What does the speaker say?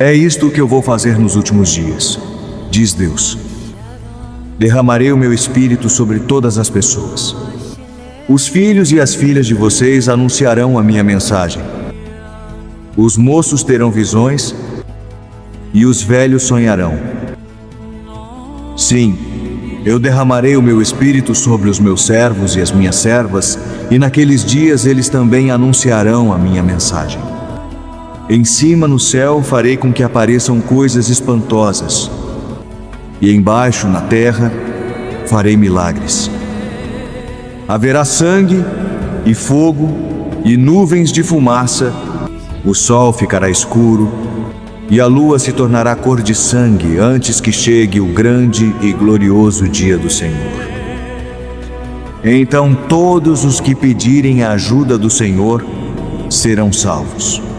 É isto que eu vou fazer nos últimos dias, diz Deus. Derramarei o meu espírito sobre todas as pessoas. Os filhos e as filhas de vocês anunciarão a minha mensagem. Os moços terão visões e os velhos sonharão. Sim, eu derramarei o meu espírito sobre os meus servos e as minhas servas, e naqueles dias eles também anunciarão a minha mensagem. Em cima no céu farei com que apareçam coisas espantosas, e embaixo na terra farei milagres. Haverá sangue e fogo e nuvens de fumaça, o sol ficará escuro e a lua se tornará cor de sangue antes que chegue o grande e glorioso dia do Senhor. Então todos os que pedirem a ajuda do Senhor serão salvos.